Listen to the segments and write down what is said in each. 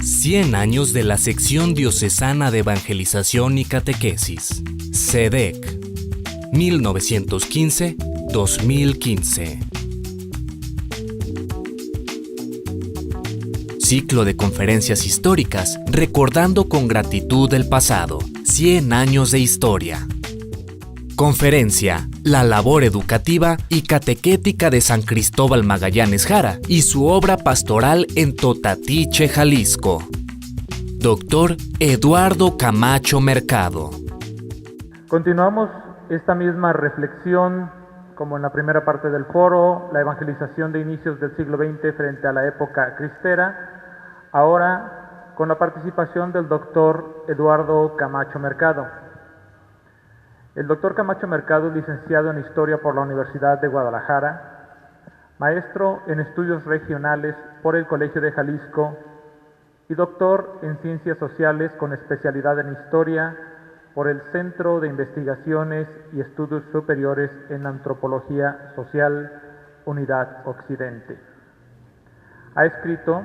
100 años de la Sección Diocesana de Evangelización y Catequesis, SEDEC, 1915-2015. Ciclo de conferencias históricas recordando con gratitud el pasado, 100 años de historia. Conferencia, la labor educativa y catequética de San Cristóbal Magallanes Jara y su obra pastoral en Totatiche, Jalisco. Doctor Eduardo Camacho Mercado. Continuamos esta misma reflexión, como en la primera parte del foro, la evangelización de inicios del siglo XX frente a la época cristera, ahora con la participación del doctor Eduardo Camacho Mercado. El doctor Camacho Mercado es licenciado en Historia por la Universidad de Guadalajara, maestro en Estudios Regionales por el Colegio de Jalisco y doctor en Ciencias Sociales con especialidad en Historia por el Centro de Investigaciones y Estudios Superiores en Antropología Social, Unidad Occidente. Ha escrito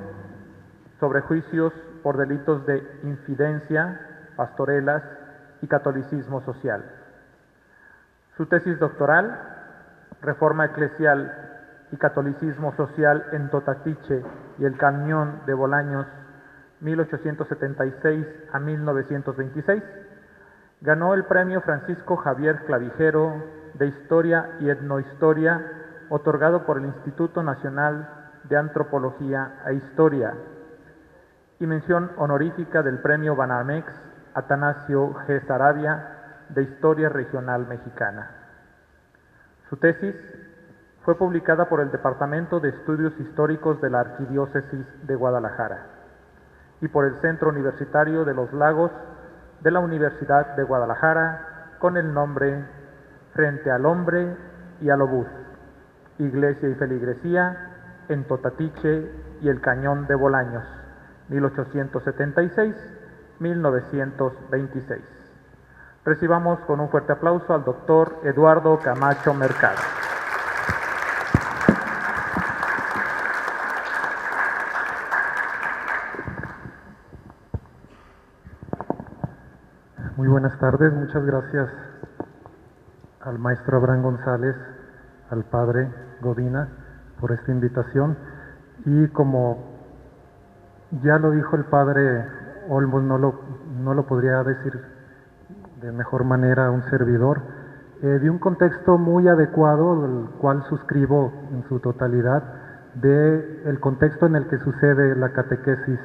sobre juicios por delitos de infidencia, pastorelas y catolicismo social. Su tesis doctoral, Reforma Eclesial y Catolicismo Social en Totatiche y el Cañón de Bolaños, 1876 a 1926, ganó el Premio Francisco Javier Clavijero de Historia y Etnohistoria, otorgado por el Instituto Nacional de Antropología e Historia, y mención honorífica del Premio Banamex Atanasio G. Saravia de Historia Regional Mexicana. Su tesis fue publicada por el Departamento de Estudios Históricos de la Arquidiócesis de Guadalajara y por el Centro Universitario de los Lagos de la Universidad de Guadalajara con el nombre Frente al Hombre y al Obús, Iglesia y Feligresía en Totatiche y el Cañón de Bolaños, 1876-1926. Recibamos con un fuerte aplauso al doctor Eduardo Camacho Mercado. Muy buenas tardes, muchas gracias al maestro Abraham González, al padre Godina por esta invitación. Y como ya lo dijo el padre Olmos, no lo podría decir de mejor manera un servidor, de un contexto muy adecuado, el cual suscribo en su totalidad, del contexto en el que sucede la catequesis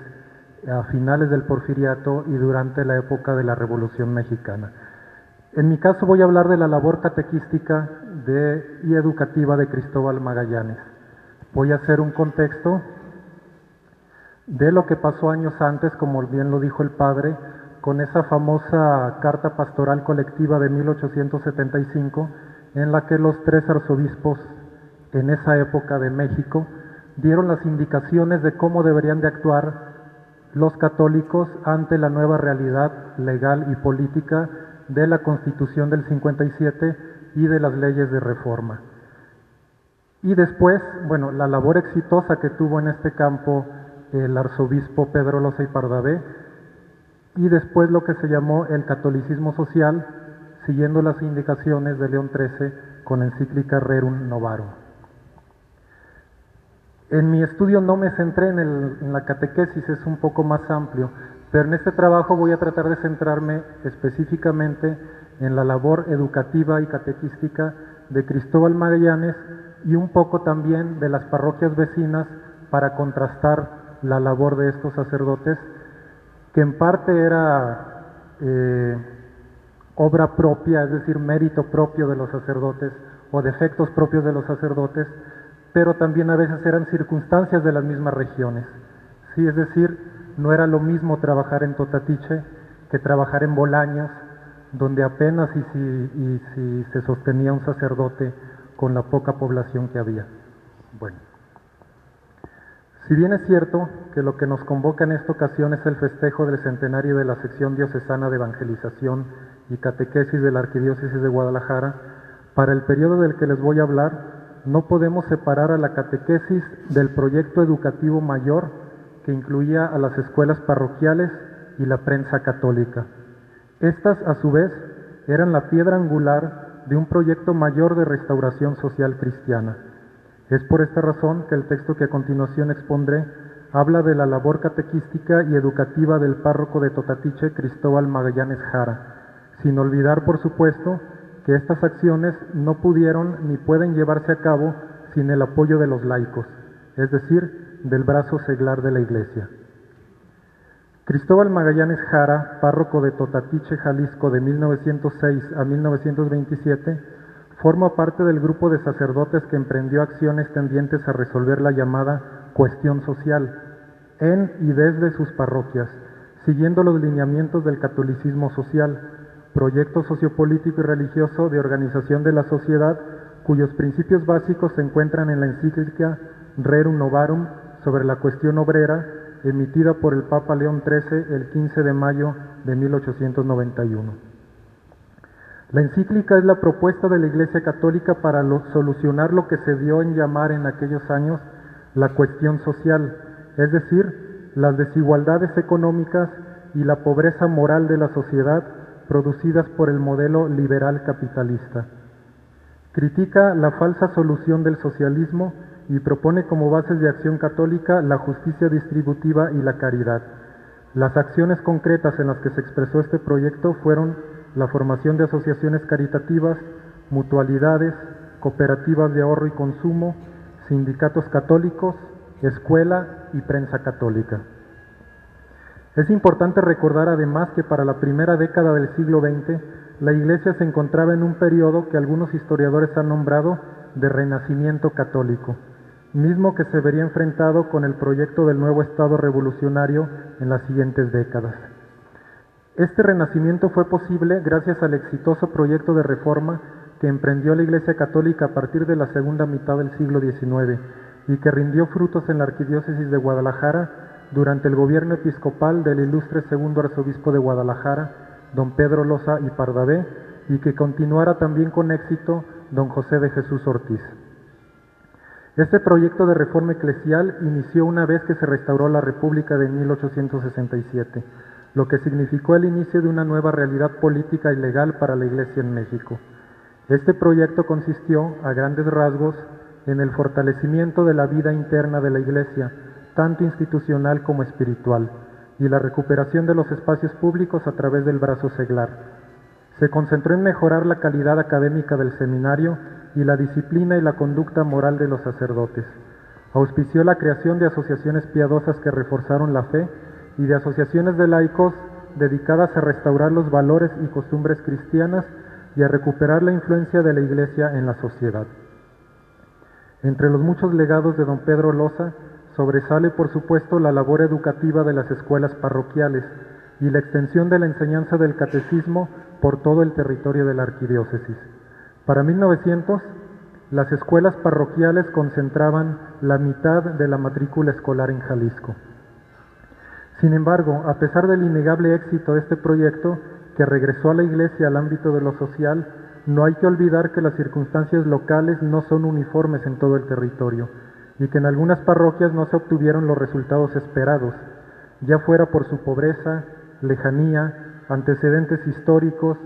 a finales del Porfiriato y durante la época de la Revolución Mexicana. En mi caso voy a hablar de la labor catequística y educativa de Cristóbal Magallanes. Voy a hacer un contexto de lo que pasó años antes, como bien lo dijo el padre, con esa famosa carta pastoral colectiva de 1875, en la que los tres arzobispos en esa época de México dieron las indicaciones de cómo deberían de actuar los católicos ante la nueva realidad legal y política de la Constitución del 57 y de las leyes de reforma. Y después, bueno, la labor exitosa que tuvo en este campo el arzobispo Pedro Loza y Pardavé, y después lo que se llamó el catolicismo social, siguiendo las indicaciones de León XIII con la encíclica Rerum Novarum. En mi estudio no me centré en la catequesis, es un poco más amplio, pero en este trabajo voy a tratar de centrarme específicamente en la labor educativa y catequística de Cristóbal Magallanes y un poco también de las parroquias vecinas para contrastar la labor de estos sacerdotes, que en parte era obra propia, es decir, mérito propio de los sacerdotes o defectos propios de los sacerdotes, pero también a veces eran circunstancias de las mismas regiones. Sí, es decir, no era lo mismo trabajar en Totatiche que trabajar en Bolaños, donde apenas si se sostenía un sacerdote con la poca población que había. Bueno, si bien es cierto que lo que nos convoca en esta ocasión es el festejo del centenario de la Sección Diocesana de Evangelización y Catequesis de la Arquidiócesis de Guadalajara, para el periodo del que les voy a hablar, no podemos separar a la catequesis del proyecto educativo mayor que incluía a las escuelas parroquiales y la prensa católica. Estas, a su vez, eran la piedra angular de un proyecto mayor de restauración social cristiana. Es por esta razón que el texto que a continuación expondré habla de la labor catequística y educativa del párroco de Totatiche, Cristóbal Magallanes Jara, sin olvidar, por supuesto, que estas acciones no pudieron ni pueden llevarse a cabo sin el apoyo de los laicos, es decir, del brazo seglar de la Iglesia. Cristóbal Magallanes Jara, párroco de Totatiche, Jalisco, de 1906 a 1927, forma parte del grupo de sacerdotes que emprendió acciones tendientes a resolver la llamada cuestión social en y desde sus parroquias, siguiendo los lineamientos del catolicismo social, proyecto sociopolítico y religioso de organización de la sociedad, cuyos principios básicos se encuentran en la encíclica Rerum Novarum sobre la cuestión obrera, emitida por el Papa León XIII el 15 de mayo de 1891. La encíclica es la propuesta de la Iglesia Católica para solucionar lo que se dio en llamar en aquellos años la cuestión social, es decir, las desigualdades económicas y la pobreza moral de la sociedad producidas por el modelo liberal capitalista. Critica la falsa solución del socialismo y propone como bases de acción católica la justicia distributiva y la caridad. Las acciones concretas en las que se expresó este proyecto fueron la formación de asociaciones caritativas, mutualidades, cooperativas de ahorro y consumo, sindicatos católicos, escuela y prensa católica. Es importante recordar además que para la primera década del siglo XX, la Iglesia se encontraba en un periodo que algunos historiadores han nombrado de renacimiento católico, mismo que se vería enfrentado con el proyecto del nuevo Estado revolucionario en las siguientes décadas. Este renacimiento fue posible gracias al exitoso proyecto de reforma que emprendió la Iglesia Católica a partir de la segunda mitad del siglo XIX y que rindió frutos en la Arquidiócesis de Guadalajara durante el gobierno episcopal del ilustre segundo arzobispo de Guadalajara, don Pedro Loza y Pardavé, y que continuara también con éxito don José de Jesús Ortiz. Este proyecto de reforma eclesial inició una vez que se restauró la República de 1867, lo que significó el inicio de una nueva realidad política y legal para la Iglesia en México. Este proyecto consistió, a grandes rasgos, en el fortalecimiento de la vida interna de la Iglesia, tanto institucional como espiritual, y la recuperación de los espacios públicos a través del brazo seglar. Se concentró en mejorar la calidad académica del seminario y la disciplina y la conducta moral de los sacerdotes. Auspició la creación de asociaciones piadosas que reforzaron la fe y de asociaciones de laicos dedicadas a restaurar los valores y costumbres cristianas y a recuperar la influencia de la Iglesia en la sociedad. Entre los muchos legados de don Pedro Loza, sobresale por supuesto la labor educativa de las escuelas parroquiales y la extensión de la enseñanza del catecismo por todo el territorio de la arquidiócesis. Para 1900, las escuelas parroquiales concentraban la mitad de la matrícula escolar en Jalisco. Sin embargo, a pesar del innegable éxito de este proyecto, que regresó a la Iglesia al ámbito de lo social, no hay que olvidar que las circunstancias locales no son uniformes en todo el territorio y que en algunas parroquias no se obtuvieron los resultados esperados, ya fuera por su pobreza, lejanía, antecedentes históricos,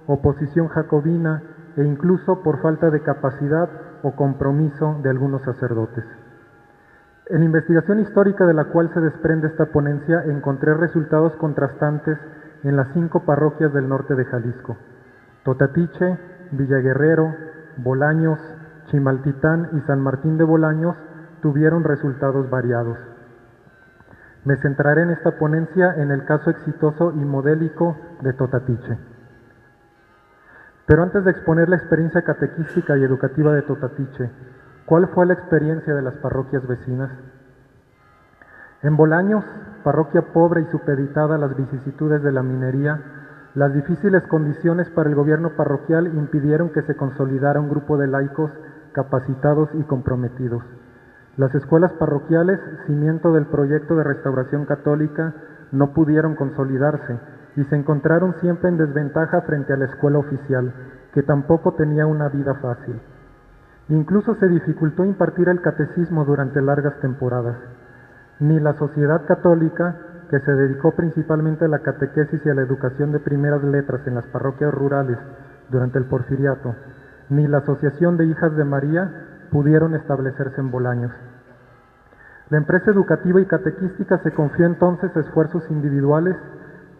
oposición jacobina e incluso por falta de capacidad o compromiso de algunos sacerdotes. En la investigación histórica de la cual se desprende esta ponencia encontré resultados contrastantes en las 5 parroquias del norte de Jalisco: Totatiche, Villaguerrero, Bolaños, Chimaltitán y San Martín de Bolaños tuvieron resultados variados. Me centraré en esta ponencia en el caso exitoso y modélico de Totatiche. Pero antes de exponer la experiencia catequística y educativa de Totatiche, ¿cuál fue la experiencia de las parroquias vecinas? En Bolaños, parroquia pobre y supeditada a las vicisitudes de la minería, las difíciles condiciones para el gobierno parroquial impidieron que se consolidara un grupo de laicos capacitados y comprometidos. Las escuelas parroquiales, cimiento del proyecto de restauración católica, no pudieron consolidarse y se encontraron siempre en desventaja frente a la escuela oficial, que tampoco tenía una vida fácil. Incluso se dificultó impartir el catecismo durante largas temporadas. ni la Sociedad Católica, que se dedicó principalmente a la catequesis y a la educación de primeras letras en las parroquias rurales durante el Porfiriato, ni la Asociación de Hijas de María pudieron establecerse en Bolaños. La empresa educativa y catequística se confió entonces a esfuerzos individuales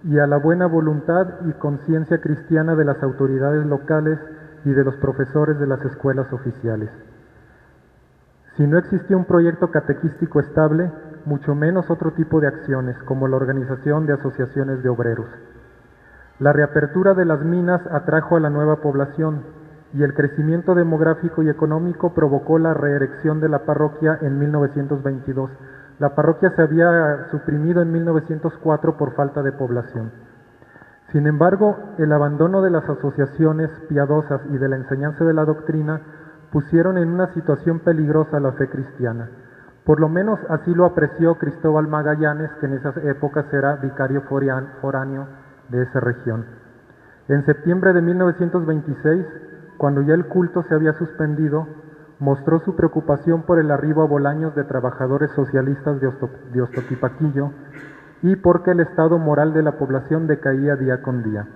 y a la buena voluntad y conciencia cristiana de las autoridades locales y de los profesores de las escuelas oficiales. Si no existía un proyecto catequístico estable, mucho menos otro tipo de acciones, como la organización de asociaciones de obreros. La reapertura de las minas atrajo a la nueva población y el crecimiento demográfico y económico provocó la reerección de la parroquia en 1922. La parroquia se había suprimido en 1904 por falta de población. Sin embargo, el abandono de las asociaciones piadosas y de la enseñanza de la doctrina pusieron en una situación peligrosa la fe cristiana. Por lo menos así lo apreció Cristóbal Magallanes, que en esas épocas era vicario foráneo de esa región. En septiembre de 1926, cuando ya el culto se había suspendido, mostró su preocupación por el arribo a Bolaños de trabajadores socialistas de Ostoquipaquillo y porque el estado moral de la población decaía día con día.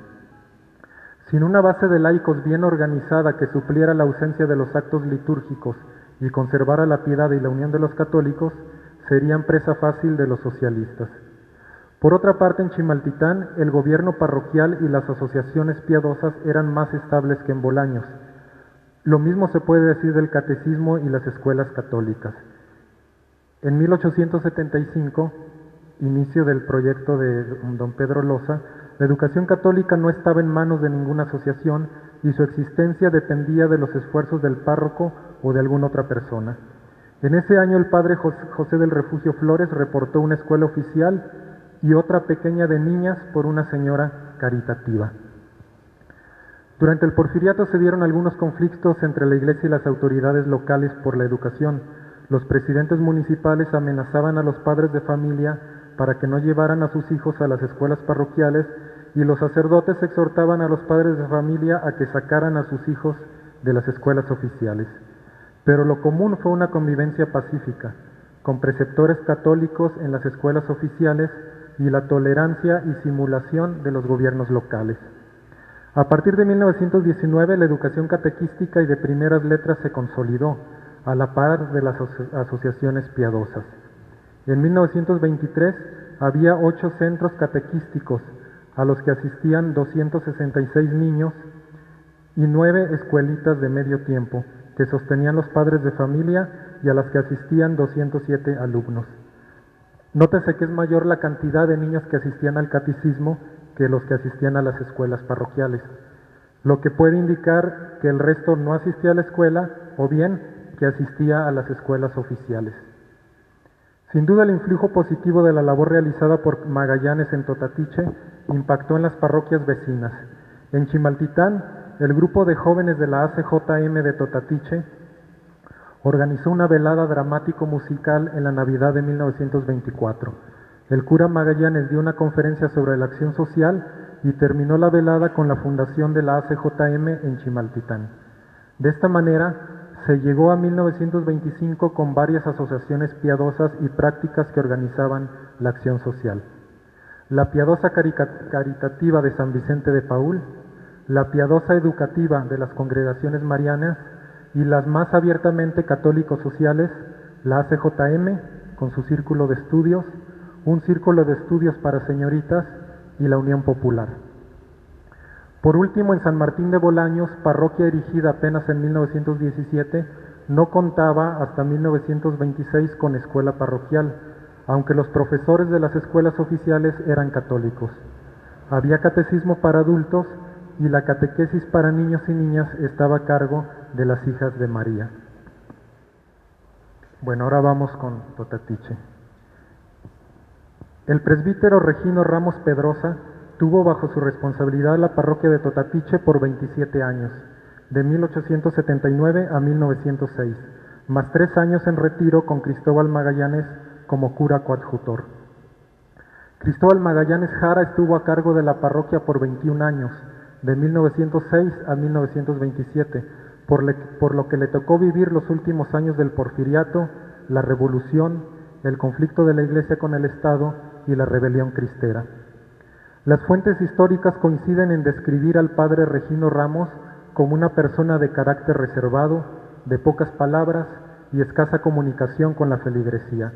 Sin una base de laicos bien organizada que supliera la ausencia de los actos litúrgicos y conservara la piedad y la unión de los católicos, serían presa fácil de los socialistas. Por otra parte, en Chimaltitán, el gobierno parroquial y las asociaciones piadosas eran más estables que en Bolaños. Lo mismo se puede decir del catecismo y las escuelas católicas. En 1875, inicio del proyecto de don Pedro Loza, la educación católica no estaba en manos de ninguna asociación y su existencia dependía de los esfuerzos del párroco o de alguna otra persona. En ese año el padre José del Refugio Flores reportó una escuela oficial y otra pequeña de niñas por una señora caritativa. Durante el Porfiriato se dieron algunos conflictos entre la Iglesia y las autoridades locales por la educación. Los presidentes municipales amenazaban a los padres de familia para que no llevaran a sus hijos a las escuelas parroquiales y los sacerdotes exhortaban a los padres de familia a que sacaran a sus hijos de las escuelas oficiales. Pero lo común fue una convivencia pacífica, con preceptores católicos en las escuelas oficiales y la tolerancia y simulación de los gobiernos locales. A partir de 1919, la educación catequística y de primeras letras se consolidó, a la par de las asociaciones piadosas. En 1923 había 8 centros catequísticos, a los que asistían 266 niños, y 9 escuelitas de medio tiempo, que sostenían los padres de familia y a las que asistían 207 alumnos. Nótese que es mayor la cantidad de niños que asistían al catecismo que los que asistían a las escuelas parroquiales, lo que puede indicar que el resto no asistía a la escuela o bien que asistía a las escuelas oficiales. Sin duda el influjo positivo de la labor realizada por Magallanes en Totatiche impactó en las parroquias vecinas. En Chimaltitán, el grupo de jóvenes de la ACJM de Totatiche organizó una velada dramático-musical en la Navidad de 1924. El cura Magallanes dio una conferencia sobre la acción social y terminó la velada con la fundación de la ACJM en Chimaltitán. De esta manera, se llegó a 1925 con varias asociaciones piadosas y prácticas que organizaban la acción social. La piadosa caritativa de San Vicente de Paúl, la piadosa educativa de las congregaciones marianas y las más abiertamente católicos sociales, la ACJM con su círculo de estudios, un círculo de estudios para señoritas y la Unión Popular. Por último, en San Martín de Bolaños, parroquia erigida apenas en 1917, no contaba hasta 1926 con escuela parroquial, aunque los profesores de las escuelas oficiales eran católicos. Había catecismo para adultos y la catequesis para niños y niñas estaba a cargo de las hijas de María. Bueno, ahora vamos con Totatiche. El presbítero Regino Ramos Pedrosa tuvo bajo su responsabilidad la parroquia de Totatiche por 27 años, de 1879 a 1906, más 3 años en retiro con Cristóbal Magallanes como cura coadjutor. Cristóbal Magallanes Jara estuvo a cargo de la parroquia por 21 años, de 1906 a 1927, por lo que le tocó vivir los últimos años del Porfiriato, la Revolución el conflicto de la Iglesia con el Estado y la rebelión cristera. Las fuentes históricas coinciden en describir al padre Regino Ramos como una persona de carácter reservado, de pocas palabras y escasa comunicación con la feligresía.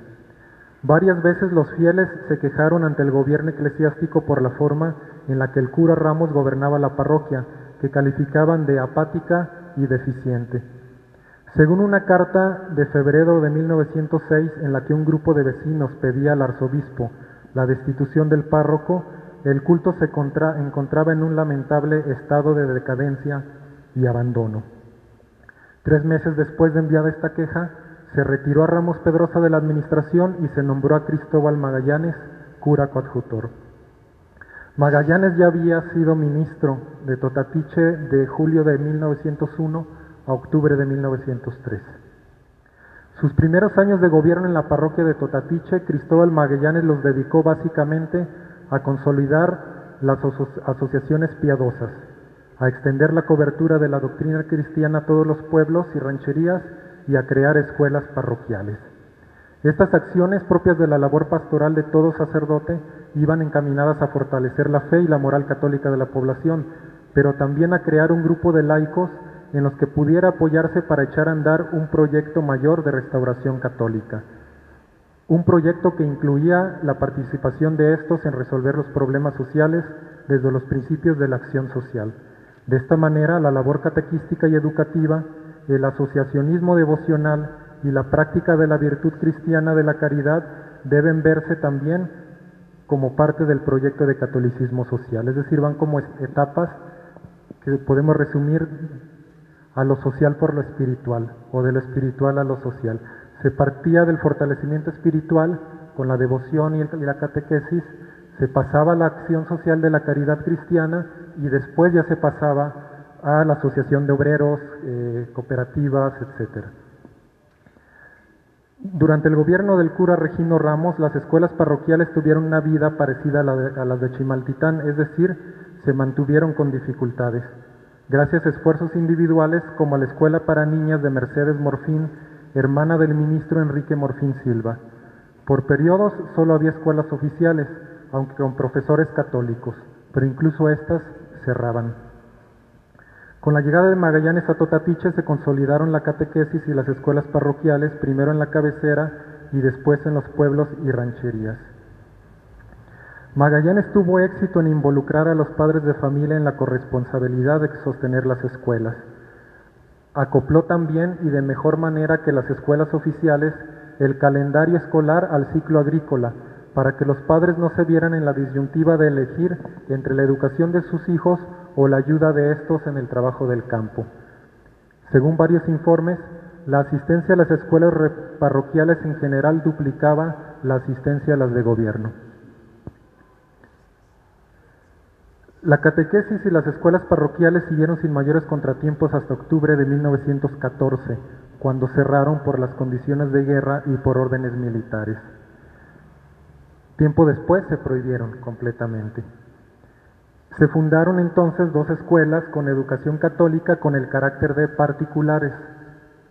Varias veces los fieles se quejaron ante el gobierno eclesiástico por la forma en la que el cura Ramos gobernaba la parroquia, que calificaban de apática y deficiente. Según una carta de febrero de 1906 en la que un grupo de vecinos pedía al arzobispo la destitución del párroco, el culto se encontraba en un lamentable estado de decadencia y abandono. 3 meses después de enviada esta queja, se retiró a Ramos Pedrosa de la administración y se nombró a Cristóbal Magallanes cura coadjutor. Magallanes ya había sido ministro de Totatiche de julio de 1901 a octubre de 1903. Sus primeros años de gobierno en la parroquia de Totatiche, Cristóbal Magallanes los dedicó básicamente a consolidar las asociaciones piadosas, a extender la cobertura de la doctrina cristiana a todos los pueblos y rancherías y a crear escuelas parroquiales. Estas acciones, propias de la labor pastoral de todo sacerdote, iban encaminadas a fortalecer la fe y la moral católica de la población, pero también a crear un grupo de laicos en los que pudiera apoyarse para echar a andar un proyecto mayor de restauración católica. Un proyecto que incluía la participación de estos en resolver los problemas sociales desde los principios de la acción social. De esta manera, la labor catequística y educativa, el asociacionismo devocional y la práctica de la virtud cristiana de la caridad deben verse también como parte del proyecto de catolicismo social. Es decir, van como etapas que podemos resumir a lo social por lo espiritual, o de lo espiritual a lo social. Se partía del fortalecimiento espiritual con la devoción y la catequesis, se pasaba a la acción social de la caridad cristiana y después ya se pasaba a la asociación de obreros, cooperativas, etc. Durante el gobierno del cura Regino Ramos, las escuelas parroquiales tuvieron una vida parecida a las de Chimaltitán, es decir, se mantuvieron con dificultades. Gracias a esfuerzos individuales como a la Escuela para Niñas de Mercedes Morfín, hermana del ministro Enrique Morfín Silva. Por periodos solo había escuelas oficiales, aunque con profesores católicos, pero incluso estas cerraban. Con la llegada de Magallanes a Totatiche se consolidaron la catequesis y las escuelas parroquiales, primero en la cabecera y después en los pueblos y rancherías. Magallanes tuvo éxito en involucrar a los padres de familia en la corresponsabilidad de sostener las escuelas. Acopló también y de mejor manera que las escuelas oficiales el calendario escolar al ciclo agrícola, para que los padres no se vieran en la disyuntiva de elegir entre la educación de sus hijos o la ayuda de estos en el trabajo del campo. Según varios informes, la asistencia a las escuelas parroquiales en general duplicaba la asistencia a las de gobierno. La catequesis y las escuelas parroquiales siguieron sin mayores contratiempos hasta octubre de 1914, cuando cerraron por las condiciones de guerra y por órdenes militares. Tiempo después se prohibieron completamente. Se fundaron entonces 2 escuelas con educación católica con el carácter de particulares,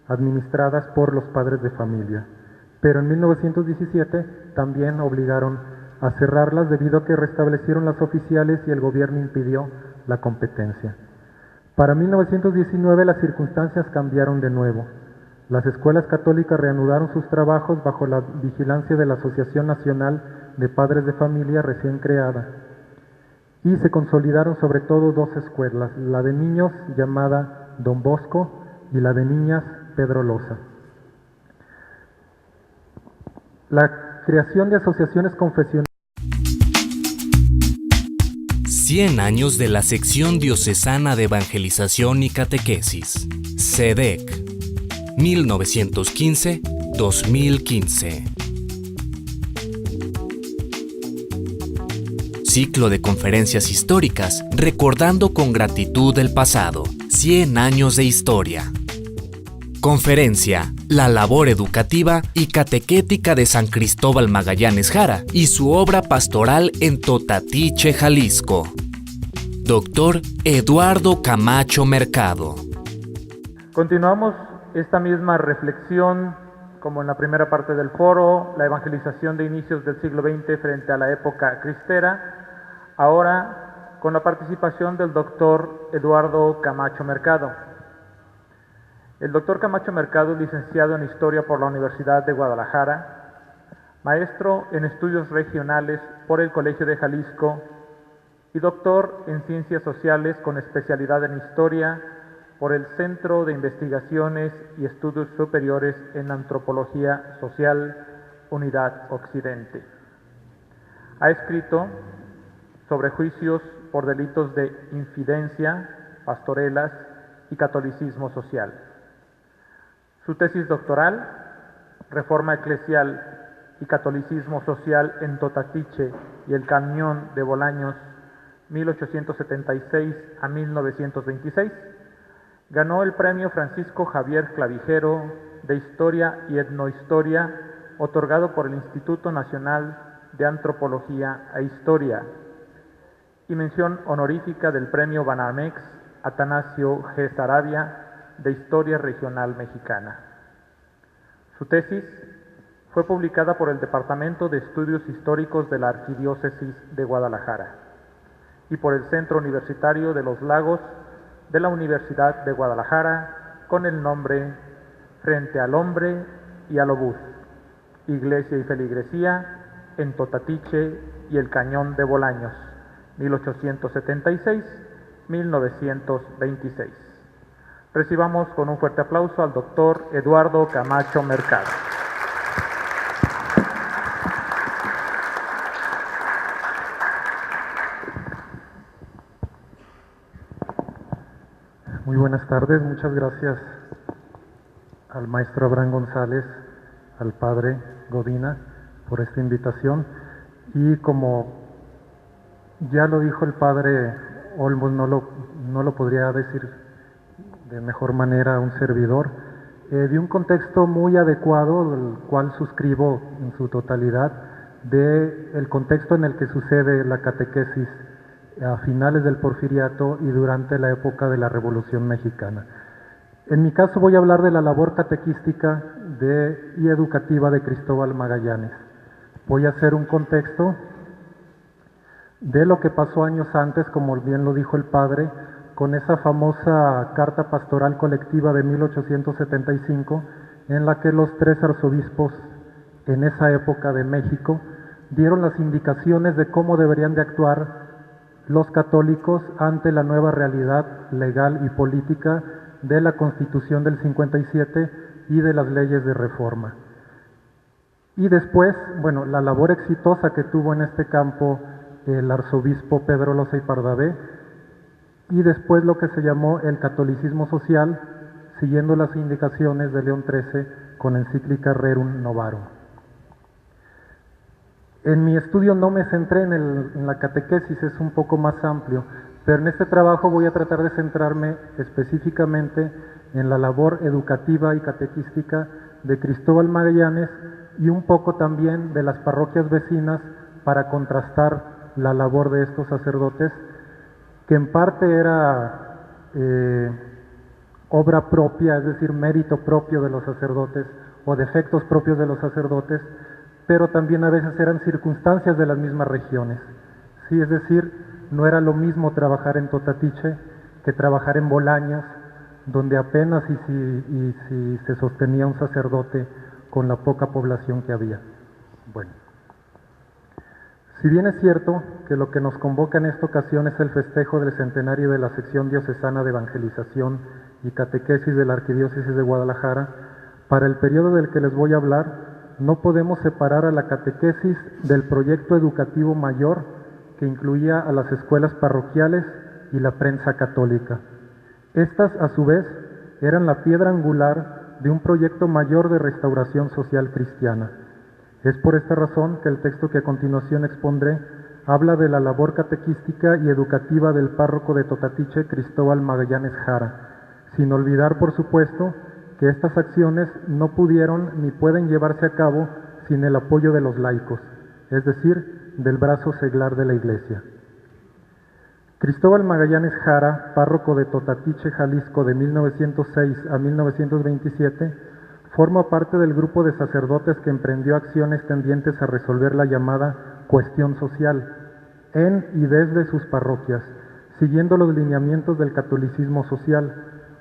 administradas por los padres de familia. Pero en 1917 también obligaron a cerrarlas debido a que restablecieron las oficiales y el gobierno impidió la competencia. Para 1919 las circunstancias cambiaron de nuevo. Las escuelas católicas reanudaron sus trabajos bajo la vigilancia de la Asociación Nacional de Padres de Familia recién creada y se consolidaron sobre todo 2 escuelas, la de niños llamada Don Bosco y la de niñas Pedro Loza. La creación de asociaciones confesionales. 100 años de la Sección Diocesana de Evangelización y Catequesis, SEDEC, 1915-2015. Ciclo de conferencias históricas, recordando con gratitud el pasado, 100 años de historia. Conferencia, la labor educativa y catequética de San Cristóbal Magallanes Jara y su obra pastoral en Totatiche, Jalisco. Dr. Eduardo Camacho Mercado. Continuamos esta misma reflexión como en la primera parte del foro, la evangelización de inicios del siglo XX frente a la época cristera, ahora con la participación del doctor Eduardo Camacho Mercado. El doctor Camacho Mercado es licenciado en Historia por la Universidad de Guadalajara, maestro en Estudios Regionales por el Colegio de Jalisco y doctor en Ciencias Sociales con especialidad en Historia por el Centro de Investigaciones y Estudios Superiores en Antropología Social, Unidad Occidente. Ha escrito sobre juicios por delitos de infidencia, pastorelas y catolicismo social. Su tesis doctoral, Reforma Eclesial y Catolicismo Social en Totatiche y el Cañón de Bolaños, 1876 a 1926, ganó el premio Francisco Javier Clavijero de Historia y Etnohistoria, otorgado por el Instituto Nacional de Antropología e Historia, y mención honorífica del premio Banamex Atanasio G. Saravia de Historia Regional Mexicana. Su tesis fue publicada por el Departamento de Estudios Históricos de la Arquidiócesis de Guadalajara y por el Centro Universitario de los Lagos de la Universidad de Guadalajara con el nombre Frente al Hombre y al Obús, Iglesia y Feligresía en Totatiche y el Cañón de Bolaños, 1876-1926. Recibamos con un fuerte aplauso al doctor Eduardo Camacho Mercado. Muy buenas tardes, muchas gracias al maestro Abraham González, al padre Godina por esta invitación. Y como ya lo dijo el padre Olmos, no lo podría decir de mejor manera un servidor, de un contexto muy adecuado, del cual suscribo en su totalidad, del contexto en el que sucede la catequesis a finales del Porfiriato y durante la época de la Revolución Mexicana. En mi caso voy a hablar de la labor catequística y educativa de Cristóbal Magallanes. Voy a hacer un contexto de lo que pasó años antes, como bien lo dijo el padre, con esa famosa carta pastoral colectiva de 1875, en la que los tres arzobispos en esa época de México dieron las indicaciones de cómo deberían de actuar los católicos ante la nueva realidad legal y política de la Constitución del 57 y de las leyes de reforma. Y después, bueno, la labor exitosa que tuvo en este campo el arzobispo Pedro Loza y Pardavé, y después lo que se llamó el catolicismo social, siguiendo las indicaciones de León XIII con encíclica Rerum Novarum. En mi estudio no me centré en la catequesis, es un poco más amplio, pero en este trabajo voy a tratar de centrarme específicamente en la labor educativa y catequística de Cristóbal Magallanes y un poco también de las parroquias vecinas para contrastar la labor de estos sacerdotes, que en parte era obra propia, es decir, mérito propio de los sacerdotes o defectos propios de los sacerdotes, pero también a veces eran circunstancias de las mismas regiones. Sí, es decir, no era lo mismo trabajar en Totatiche que trabajar en Bolaños, donde apenas si se sostenía un sacerdote con la poca población que había. Bueno, si bien es cierto que lo que nos convoca en esta ocasión es el festejo del centenario de la Sección Diocesana de Evangelización y Catequesis de la Arquidiócesis de Guadalajara, para el periodo del que les voy a hablar, no podemos separar a la catequesis del proyecto educativo mayor que incluía a las escuelas parroquiales y la prensa católica. Estas, a su vez, eran la piedra angular de un proyecto mayor de restauración social cristiana. Es por esta razón que el texto que a continuación expondré habla de la labor catequística y educativa del párroco de Totatiche, Cristóbal Magallanes Jara, sin olvidar, por supuesto, que estas acciones no pudieron ni pueden llevarse a cabo sin el apoyo de los laicos, es decir, del brazo seglar de la Iglesia. Cristóbal Magallanes Jara, párroco de Totatiche, Jalisco, de 1906 a 1927, Forma parte del grupo de sacerdotes que emprendió acciones tendientes a resolver la llamada cuestión social en y desde sus parroquias, siguiendo los lineamientos del catolicismo social,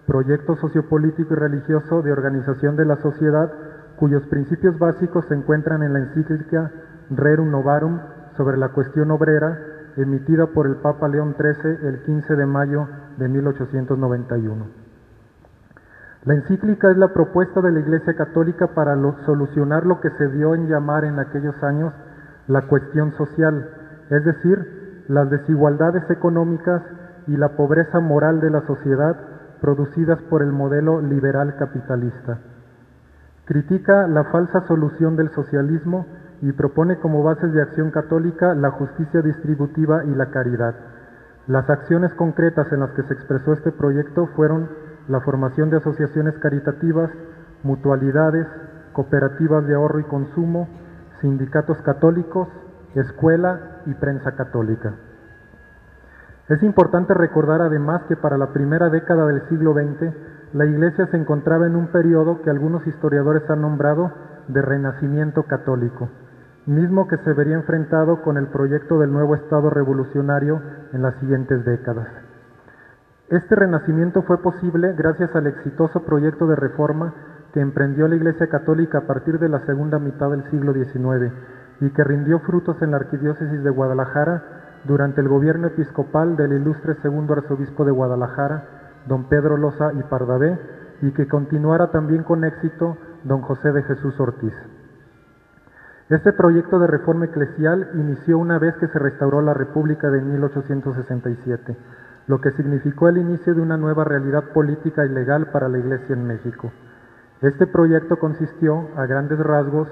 proyecto sociopolítico y religioso de organización de la sociedad, cuyos principios básicos se encuentran en la encíclica Rerum Novarum sobre la cuestión obrera, emitida por el Papa León XIII el 15 de mayo de 1891. La encíclica es la propuesta de la Iglesia Católica para solucionar lo que se dio en llamar en aquellos años la cuestión social, es decir, las desigualdades económicas y la pobreza moral de la sociedad producidas por el modelo liberal capitalista. Critica la falsa solución del socialismo y propone como bases de acción católica la justicia distributiva y la caridad. Las acciones concretas en las que se expresó este proyecto fueron la formación de asociaciones caritativas, mutualidades, cooperativas de ahorro y consumo, sindicatos católicos, escuela y prensa católica. Es importante recordar además que para la primera década del siglo XX, la Iglesia se encontraba en un periodo que algunos historiadores han nombrado de renacimiento católico, mismo que se vería enfrentado con el proyecto del nuevo Estado revolucionario en las siguientes décadas. Este renacimiento fue posible gracias al exitoso proyecto de reforma que emprendió la Iglesia Católica a partir de la segunda mitad del siglo XIX y que rindió frutos en la Arquidiócesis de Guadalajara durante el gobierno episcopal del ilustre segundo arzobispo de Guadalajara, don Pedro Loza y Pardavé, y que continuara también con éxito don José de Jesús Ortiz. Este proyecto de reforma eclesial inició una vez que se restauró la República de 1867, lo que significó el inicio de una nueva realidad política y legal para la Iglesia en México. Este proyecto consistió, a grandes rasgos,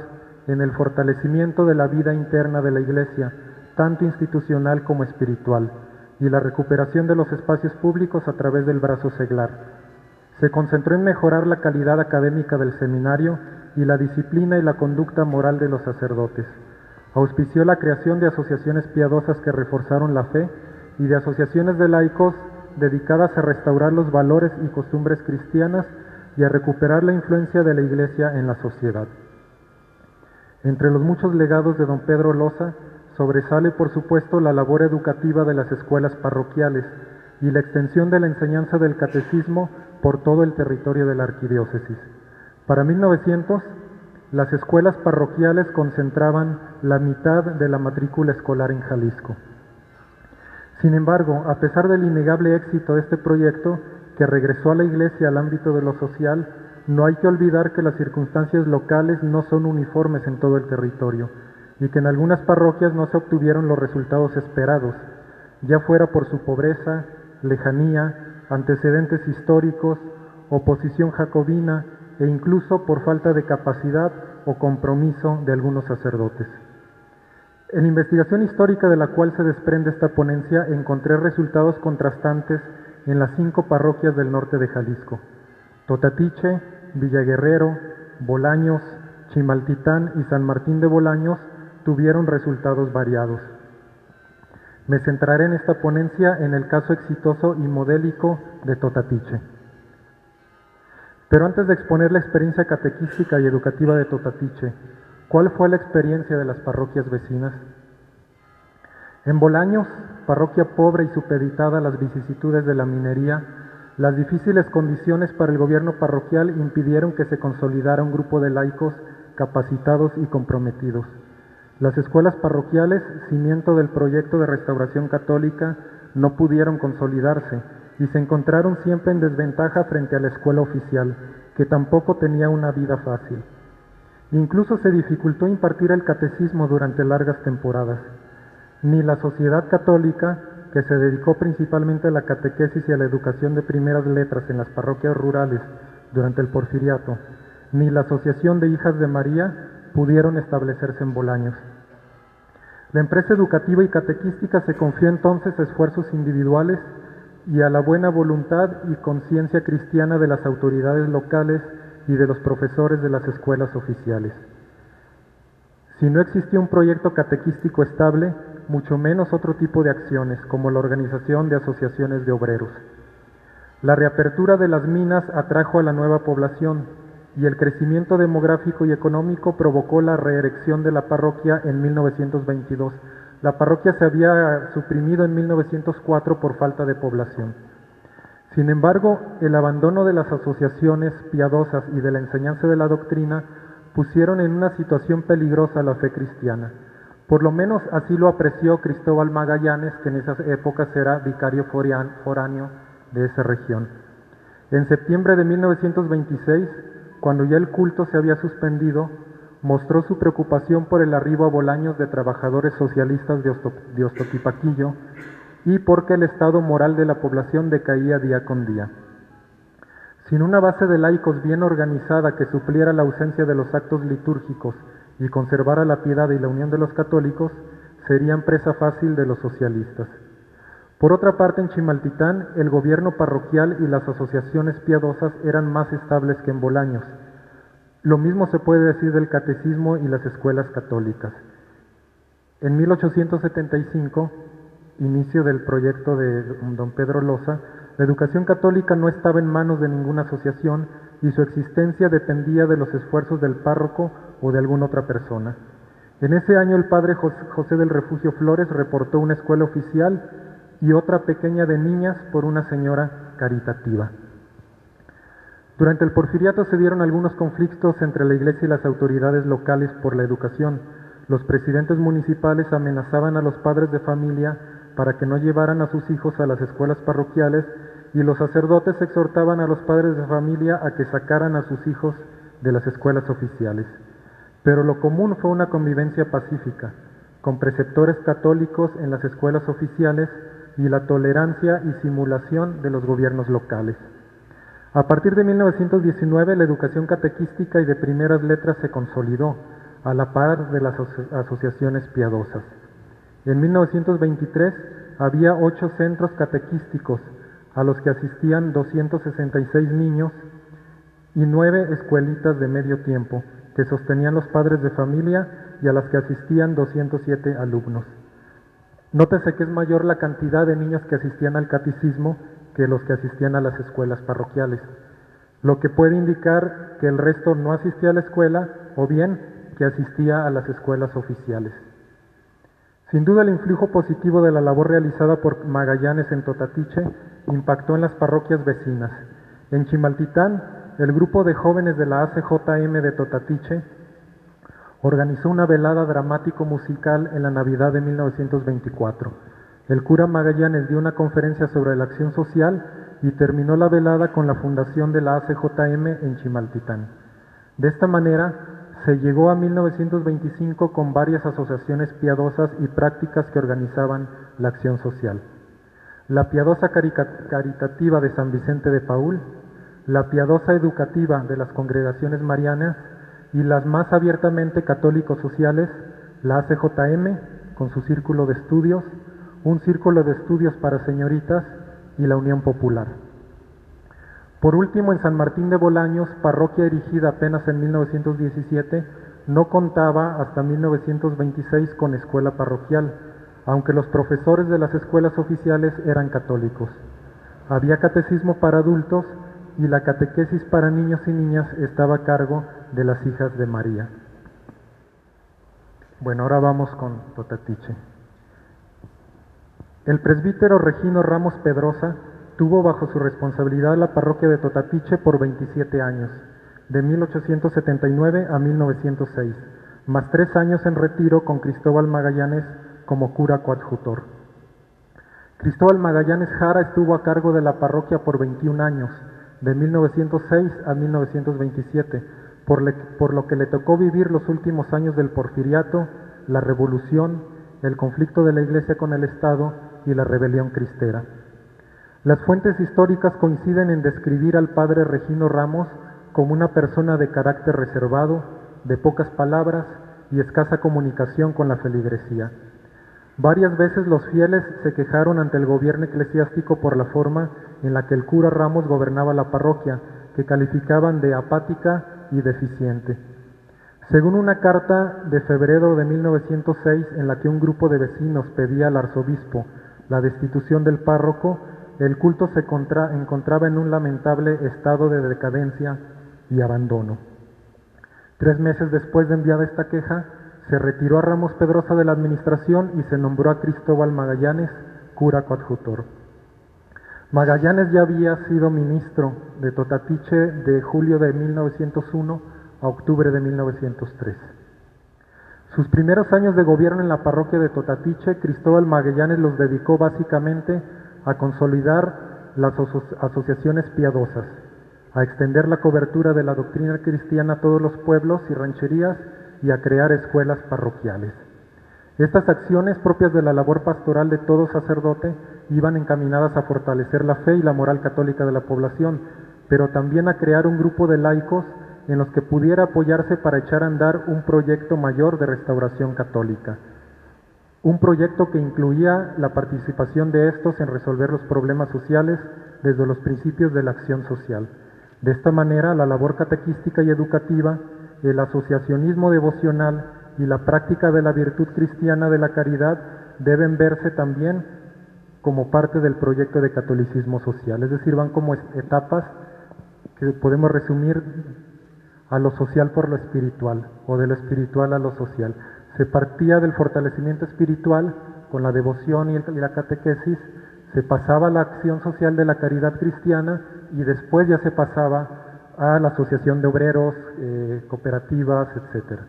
en el fortalecimiento de la vida interna de la Iglesia, tanto institucional como espiritual, y la recuperación de los espacios públicos a través del brazo seglar. Se concentró en mejorar la calidad académica del seminario y la disciplina y la conducta moral de los sacerdotes. Auspició la creación de asociaciones piadosas que reforzaron la fe y de asociaciones de laicos dedicadas a restaurar los valores y costumbres cristianas y a recuperar la influencia de la Iglesia en la sociedad. Entre los muchos legados de don Pedro Loza, sobresale por supuesto la labor educativa de las escuelas parroquiales y la extensión de la enseñanza del catecismo por todo el territorio de la arquidiócesis. Para 1900, las escuelas parroquiales concentraban la mitad de la matrícula escolar en Jalisco. Sin embargo, a pesar del innegable éxito de este proyecto, que regresó a la Iglesia al ámbito de lo social, no hay que olvidar que las circunstancias locales no son uniformes en todo el territorio y que en algunas parroquias no se obtuvieron los resultados esperados, ya fuera por su pobreza, lejanía, antecedentes históricos, oposición jacobina e incluso por falta de capacidad o compromiso de algunos sacerdotes. En la investigación histórica de la cual se desprende esta ponencia encontré resultados contrastantes en las 5 parroquias del norte de Jalisco: Totatiche, Villaguerrero, Bolaños, Chimaltitán y San Martín de Bolaños tuvieron resultados variados. Me centraré en esta ponencia en el caso exitoso y modélico de Totatiche. Pero antes de exponer la experiencia catequística y educativa de Totatiche, ¿cuál fue la experiencia de las parroquias vecinas? En Bolaños, parroquia pobre y supeditada a las vicisitudes de la minería, las difíciles condiciones para el gobierno parroquial impidieron que se consolidara un grupo de laicos capacitados y comprometidos. Las escuelas parroquiales, cimiento del proyecto de restauración católica, no pudieron consolidarse y se encontraron siempre en desventaja frente a la escuela oficial, que tampoco tenía una vida fácil. Incluso se dificultó impartir el catecismo durante largas temporadas. Ni la Sociedad Católica, que se dedicó principalmente a la catequesis y a la educación de primeras letras en las parroquias rurales durante el Porfiriato, ni la Asociación de Hijas de María pudieron establecerse en Bolaños. La empresa educativa y catequística se confió entonces a esfuerzos individuales y a la buena voluntad y conciencia cristiana de las autoridades locales y de los profesores de las escuelas oficiales. Si no existía un proyecto catequístico estable, mucho menos otro tipo de acciones, como la organización de asociaciones de obreros. La reapertura de las minas atrajo a la nueva población, y el crecimiento demográfico y económico provocó la reerección de la parroquia en 1922. La parroquia se había suprimido en 1904 por falta de población. Sin embargo, el abandono de las asociaciones piadosas y de la enseñanza de la doctrina pusieron en una situación peligrosa la fe cristiana. Por lo menos así lo apreció Cristóbal Magallanes, que en esas épocas era vicario foráneo de esa región. En septiembre de 1926, cuando ya el culto se había suspendido, mostró su preocupación por el arribo a Bolaños de trabajadores socialistas de Ostotipaquillo y porque el estado moral de la población decaía día con día. Sin una base de laicos bien organizada que supliera la ausencia de los actos litúrgicos y conservara la piedad y la unión de los católicos, serían presa fácil de los socialistas. Por otra parte, en Chimaltitán, el gobierno parroquial y las asociaciones piadosas eran más estables que en Bolaños. Lo mismo se puede decir del catecismo y las escuelas católicas. En 1875, inicio del proyecto de don Pedro Loza, la educación católica no estaba en manos de ninguna asociación y su existencia dependía de los esfuerzos del párroco o de alguna otra persona. En ese año el padre José del Refugio Flores reportó una escuela oficial y otra pequeña de niñas por una señora caritativa. Durante el Porfiriato se dieron algunos conflictos entre la Iglesia y las autoridades locales por la educación. Los presidentes municipales amenazaban a los padres de familia para que no llevaran a sus hijos a las escuelas parroquiales y los sacerdotes exhortaban a los padres de familia a que sacaran a sus hijos de las escuelas oficiales. Pero lo común fue una convivencia pacífica, con preceptores católicos en las escuelas oficiales y la tolerancia y simulación de los gobiernos locales. A partir de 1919, la educación catequística y de primeras letras se consolidó, a la par de las asociaciones piadosas. En 1923 había 8 centros catequísticos, a los que asistían 266 niños, y 9 escuelitas de medio tiempo, que sostenían los padres de familia y a las que asistían 207 alumnos. Nótese que es mayor la cantidad de niños que asistían al catecismo que los que asistían a las escuelas parroquiales, lo que puede indicar que el resto no asistía a la escuela o bien que asistía a las escuelas oficiales. Sin duda el influjo positivo de la labor realizada por Magallanes en Totatiche impactó en las parroquias vecinas. En Chimaltitán, el grupo de jóvenes de la ACJM de Totatiche organizó una velada dramático-musical en la Navidad de 1924. El cura Magallanes dio una conferencia sobre la acción social y terminó la velada con la fundación de la ACJM en Chimaltitán. De esta manera, se llegó a 1925 con varias asociaciones piadosas y prácticas que organizaban la acción social. La piadosa caritativa de San Vicente de Paúl, la piadosa educativa de las congregaciones marianas y las más abiertamente católicos sociales, la ACJM con su círculo de estudios, un círculo de estudios para señoritas y la Unión Popular. Por último, en San Martín de Bolaños, parroquia erigida apenas en 1917, no contaba hasta 1926 con escuela parroquial, aunque los profesores de las escuelas oficiales eran católicos. Había catecismo para adultos y la catequesis para niños y niñas estaba a cargo de las hijas de María. Bueno, ahora vamos con Totatiche. El presbítero Regino Ramos Pedrosa tuvo bajo su responsabilidad la parroquia de Totatiche por 27 años, de 1879 a 1906, más 3 años en retiro con Cristóbal Magallanes como cura coadjutor. Cristóbal Magallanes Jara estuvo a cargo de la parroquia por 21 años, de 1906 a 1927, por lo que le tocó vivir los últimos años del Porfiriato, la Revolución, el conflicto de la Iglesia con el Estado y la rebelión cristera. Las fuentes históricas coinciden en describir al padre Regino Ramos como una persona de carácter reservado, de pocas palabras y escasa comunicación con la feligresía. Varias veces los fieles se quejaron ante el gobierno eclesiástico por la forma en la que el cura Ramos gobernaba la parroquia, que calificaban de apática y deficiente. Según una carta de febrero de 1906 en la que un grupo de vecinos pedía al arzobispo la destitución del párroco, el culto se encontraba en un lamentable estado de decadencia y abandono. 3 meses después de enviada esta queja, se retiró a Ramos Pedrosa de la administración y se nombró a Cristóbal Magallanes cura coadjutor. Magallanes ya había sido ministro de Totatiche de julio de 1901 a octubre de 1903. Sus primeros años de gobierno en la parroquia de Totatiche, Cristóbal Magallanes los dedicó básicamente a consolidar las asociaciones piadosas, a extender la cobertura de la doctrina cristiana a todos los pueblos y rancherías y a crear escuelas parroquiales. Estas acciones, propias de la labor pastoral de todo sacerdote, iban encaminadas a fortalecer la fe y la moral católica de la población, pero también a crear un grupo de laicos en los que pudiera apoyarse para echar a andar un proyecto mayor de restauración católica. Un proyecto que incluía la participación de estos en resolver los problemas sociales desde los principios de la acción social. De esta manera, la labor catequística y educativa, el asociacionismo devocional y la práctica de la virtud cristiana de la caridad deben verse también como parte del proyecto de catolicismo social. Es decir, van como etapas que podemos resumir a lo social por lo espiritual, o de lo espiritual a lo social. Se partía del fortalecimiento espiritual con la devoción y la catequesis, se pasaba a la acción social de la caridad cristiana y después ya se pasaba a la asociación de obreros, cooperativas, etc.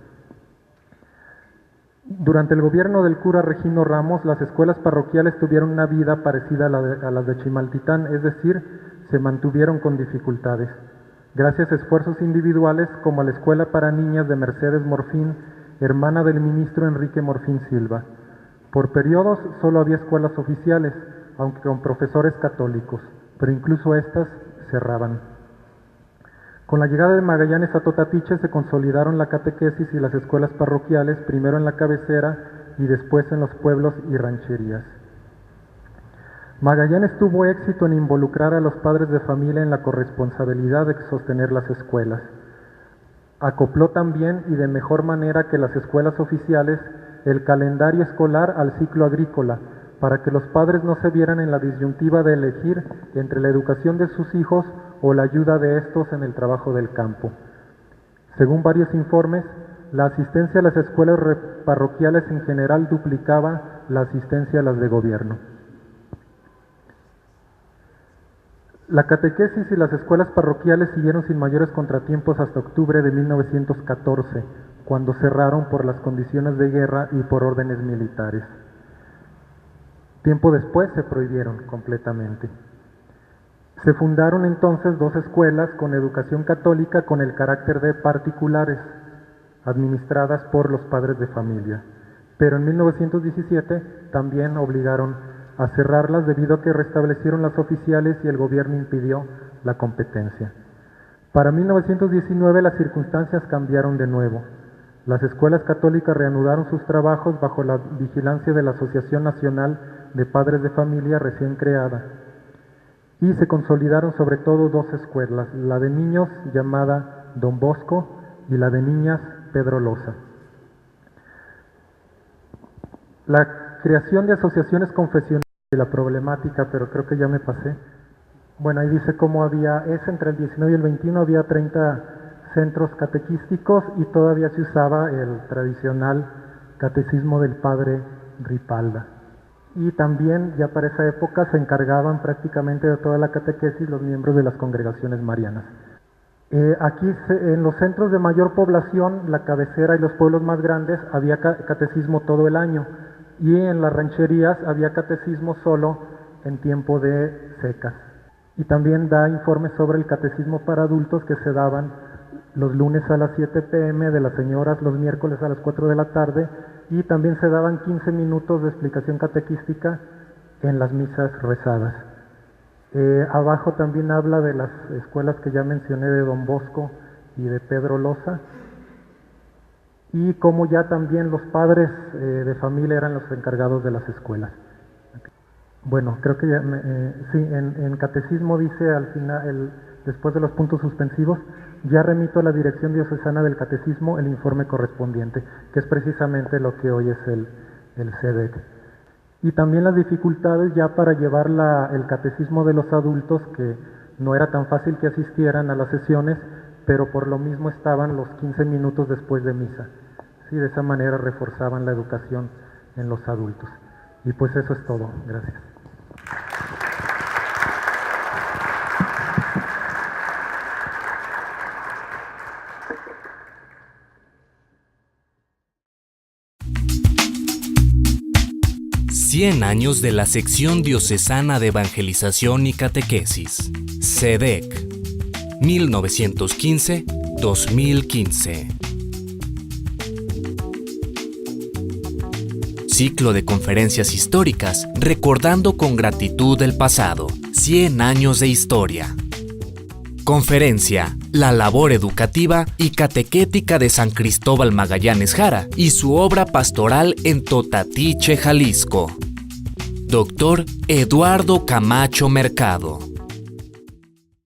Durante el gobierno del cura Regino Ramos, las escuelas parroquiales tuvieron una vida parecida a las de Chimaltitán, es decir, se mantuvieron con dificultades. Gracias a esfuerzos individuales, como a la Escuela para Niñas de Mercedes Morfín, hermana del ministro Enrique Morfín Silva. Por periodos solo había escuelas oficiales, aunque con profesores católicos, pero incluso estas cerraban. Con la llegada de Magallanes a Totatiche se consolidaron la catequesis y las escuelas parroquiales, primero en la cabecera y después en los pueblos y rancherías. Magallanes tuvo éxito en involucrar a los padres de familia en la corresponsabilidad de sostener las escuelas. Acopló también y de mejor manera que las escuelas oficiales el calendario escolar al ciclo agrícola, para que los padres no se vieran en la disyuntiva de elegir entre la educación de sus hijos o la ayuda de estos en el trabajo del campo. Según varios informes, la asistencia a las escuelas parroquiales en general duplicaba la asistencia a las de gobierno. La catequesis y las escuelas parroquiales siguieron sin mayores contratiempos hasta octubre de 1914, cuando cerraron por las condiciones de guerra y por órdenes militares. Tiempo después se prohibieron completamente. Se fundaron entonces 2 escuelas con educación católica con el carácter de particulares, administradas por los padres de familia. Pero en 1917 también obligaron a cerrarlas debido a que restablecieron las oficiales y el gobierno impidió la competencia. Para 1919 las circunstancias cambiaron de nuevo. Las escuelas católicas reanudaron sus trabajos bajo la vigilancia de la Asociación Nacional de Padres de Familia recién creada, y se consolidaron sobre todo 2 escuelas, la de niños llamada Don Bosco y la de niñas Pedro Loza. La creación de asociaciones confesionales y la problemática, pero creo que ya me pasé. Bueno, ahí dice cómo entre el 19 y el 21 había 30 centros catequísticos y todavía se usaba el tradicional catecismo del padre Ripalda. Y también ya para esa época se encargaban prácticamente de toda la catequesis los miembros de las congregaciones marianas. Aquí en los centros de mayor población, la cabecera y los pueblos más grandes, había catecismo todo el año, y en las rancherías había catecismo solo en tiempo de secas. Y también da informes sobre el catecismo para adultos que se daban los lunes a las 7 p.m. de las señoras, los miércoles a las 4 de la tarde, y también se daban 15 minutos de explicación catequística en las misas rezadas. Abajo también habla de las escuelas que ya mencioné de Don Bosco y de Pedro Loza, y cómo ya también los padres de familia eran los encargados de las escuelas. Bueno, creo que ya sí, en catecismo dice al final, después de los puntos suspensivos, ya remito a la Dirección Diocesana del Catecismo el informe correspondiente, que es precisamente lo que hoy es el CEDEC. Y también las dificultades ya para llevar el catecismo de los adultos, que no era tan fácil que asistieran a las sesiones, pero por lo mismo estaban los 15 minutos después de misa. Sí, de esa manera reforzaban la educación en los adultos. Y pues eso es todo. Gracias. Cien años de la Sección Diocesana de Evangelización y Catequesis, SEDEC, 1915-2015. Ciclo de conferencias históricas, recordando con gratitud el pasado, 100 años de historia. Conferencia, la labor educativa y catequética de San Cristóbal Magallanes Jara y su obra pastoral en Totatiche, Jalisco. Dr. Eduardo Camacho Mercado.